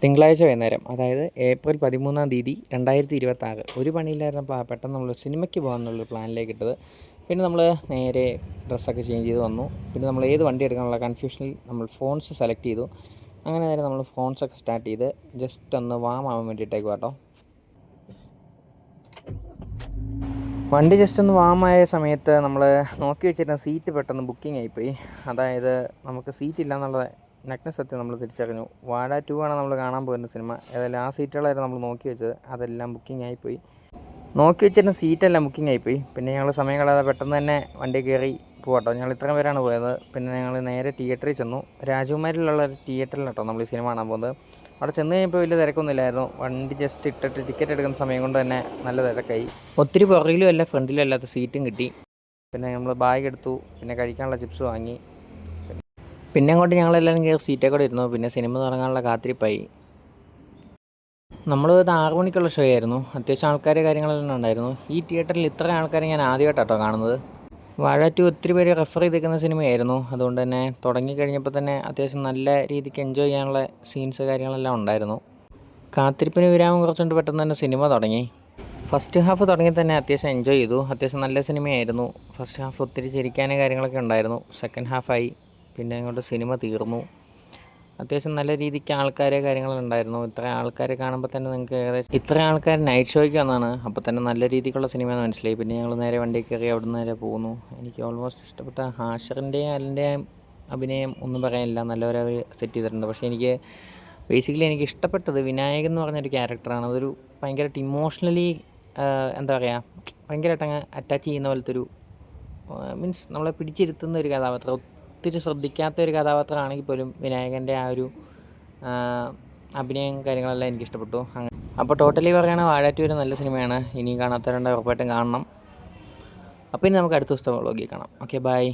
തിങ്കളാഴ്ച വൈകുന്നേരം, അതായത് ഏപ്രിൽ 13-ാം തീയതി 2026. ഒരു പണിയില്ലായിരുന്നപ്പോൾ പെട്ടെന്ന് നമ്മൾ സിനിമയ്ക്ക് പോകാമെന്നുള്ളൊരു പ്ലാനിലേക്ക് ഇട്ടത്. പിന്നെ നമ്മൾ നേരെ ഡ്രസ്സൊക്കെ ചേഞ്ച് ചെയ്ത് വന്നു. പിന്നെ നമ്മൾ ഏത് വണ്ടി എടുക്കാനുള്ള കൺഫ്യൂഷനിൽ നമ്മൾ ഫോൺസ് സെലക്ട് ചെയ്തു. അങ്ങനെ നേരെ നമ്മൾ ഫോൺസൊക്കെ സ്റ്റാർട്ട് ചെയ്ത് ജസ്റ്റ് ഒന്ന് വാം ആവാൻ വേണ്ടിയിട്ടേക്ക് കേട്ടോ. വണ്ടി ജസ്റ്റ് ഒന്ന് വാമായ സമയത്ത് നമ്മൾ നോക്കി വെച്ചിരുന്ന സീറ്റ് പെട്ടെന്ന് ബുക്കിംഗ് ആയിപ്പോയി. അതായത് നമുക്ക് സീറ്റ് ഇല്ല എന്നുള്ള നഗ്നസത്യം നമ്മൾ തിരിച്ചറിഞ്ഞു. വാഴ 2 ആണ് നമ്മൾ കാണാൻ പോകുന്ന സിനിമ. ഏതായാലും ആ സീറ്റുകളായിരുന്നു നമ്മൾ നോക്കി വെച്ചത്, അതെല്ലാം ബുക്കിംഗ് ആയിപ്പോയി. നോക്കി വെച്ചിരുന്ന സീറ്റെല്ലാം ബുക്കിംഗ് ആയിപ്പോയി. പിന്നെ ഞങ്ങൾ സമയം കളയാതെ പെട്ടെന്ന് തന്നെ വണ്ടി കയറി പോകട്ടോ. ഞങ്ങൾ ഇത്രയും പേരാണ് പോയത്. പിന്നെ ഞങ്ങൾ നേരെ തിയേറ്ററിൽ ചെന്നു. രാജകുമാരിയിലുള്ള ഒരു തിയേറ്ററിൽ കേട്ടോ നമ്മൾ ഈ സിനിമ കാണാൻ പോകുന്നത്. അവിടെ ചെന്ന് കഴിഞ്ഞപ്പോൾ വലിയ തിരക്കൊന്നുമില്ലായിരുന്നു. വണ്ടി ജസ്റ്റ് ഇട്ടിട്ട് ടിക്കറ്റ് എടുക്കുന്ന സമയം കൊണ്ട് തന്നെ നല്ല തിരക്കായി. ഒത്തിരി പുറകിലും അല്ല ഫ്രണ്ടിലും അല്ലാത്ത സീറ്റും കിട്ടി. പിന്നെ നമ്മൾ ബാഗ് എടുത്തു, പിന്നെ കഴിക്കാനുള്ള ചിപ്സ് വാങ്ങി. പിന്നെ അങ്ങോട്ട് ഞങ്ങളെല്ലാവരും കയറി സീറ്റേ കൂടെ ഇരുന്നു. പിന്നെ സിനിമ തുടങ്ങാനുള്ള കാത്തിരിപ്പായി. നമ്മൾ ഇത് 6 മണിക്കുള്ള ഷോ ആയിരുന്നു. അത്യാവശ്യം ആൾക്കാർ കാര്യങ്ങളെല്ലാം ഉണ്ടായിരുന്നു. ഈ തിയേറ്ററിൽ ഇത്ര ആൾക്കാരെ ഞാൻ ആദ്യമായിട്ടാട്ടോ കാണുന്നത്. വാഴ 2 ഒത്തിരി പേര് റെഫർ ചെയ്തിരിക്കുന്ന സിനിമയായിരുന്നു. അതുകൊണ്ട് തന്നെ തുടങ്ങിക്കഴിഞ്ഞപ്പോൾ തന്നെ അത്യാവശ്യം നല്ല രീതിക്ക് എൻജോയ് ചെയ്യാനുള്ള സീൻസ് കാര്യങ്ങളെല്ലാം ഉണ്ടായിരുന്നു. കാത്തിരിപ്പിന് വിരാമം കുറച്ചുകൊണ്ട് പെട്ടെന്ന് തന്നെ സിനിമ തുടങ്ങി. ഫസ്റ്റ് ഹാഫ് തുടങ്ങി തന്നെ അത്യാവശ്യം എൻജോയ് ചെയ്തു. അത്യാവശ്യം നല്ല സിനിമയായിരുന്നു. ഫസ്റ്റ് ഹാഫ് ഒത്തിരി ചിരിക്കാനും കാര്യങ്ങളൊക്കെ ഉണ്ടായിരുന്നു. സെക്കൻഡ് ഹാഫായി പിന്നെ അങ്ങോട്ട് സിനിമ തീർന്നു. അത്യാവശ്യം നല്ല രീതിക്ക് ആൾക്കാരെ കാര്യങ്ങളുണ്ടായിരുന്നു. ഇത്ര ആൾക്കാരെ കാണുമ്പോൾ തന്നെ നിങ്ങൾക്ക് ഏകദേശം ഇത്ര ആൾക്കാർ നൈറ്റ് ഷോയ്ക്ക് വന്നതാണ്. അപ്പോൾ തന്നെ നല്ല രീതിക്കുള്ള സിനിമയെന്ന് മനസ്സിലായി. പിന്നെ ഞങ്ങൾ നേരെ വണ്ടി കയറി അവിടെ നിന്ന് നേരെ പോകുന്നു. എനിക്ക് ഓൾമോസ്റ്റ് ഇഷ്ടപ്പെട്ട ഹാഷറിൻ്റെയും അലിൻ്റെയും അഭിനയം ഒന്നും പറയാനില്ല, നല്ലവരവർ സെറ്റ് ചെയ്തിട്ടുണ്ട്. പക്ഷേ എനിക്ക് ബേസിക്കലി എനിക്ക് ഇഷ്ടപ്പെട്ടത് വിനായകൻ എന്ന് പറഞ്ഞൊരു ക്യാരക്ടറാണ്. അതൊരു ഭയങ്കരമായിട്ട് ഇമോഷണലി എന്താ പറയുക, ഭയങ്കരമായിട്ട് അങ്ങ് അറ്റാച്ച് ചെയ്യുന്ന പോലത്തെ ഒരു മീൻസ് നമ്മളെ പിടിച്ചിരുത്തുന്ന ഒരു കഥാപാത്രം. ഒത്തിരി ശ്രദ്ധിക്കാത്ത ഒരു കഥാപാത്രമാണെങ്കിൽ പോലും വിനായകൻ്റെ ആ ഒരു അഭിനയം കാര്യങ്ങളെല്ലാം എനിക്കിഷ്ടപ്പെട്ടു. അപ്പോൾ ടോട്ടലി പറയുകയാണെങ്കിൽ വാഴ 2 ഒരു നല്ല സിനിമയാണ്. ഇനിയും കാണാത്തവരുണ്ട്, ഉറപ്പായിട്ടും കാണണം. അപ്പോൾ ഇനി നമുക്ക് അടുത്ത ദിവസത്തെ വ്ളോഗിൽ കാണാം. Okay, by.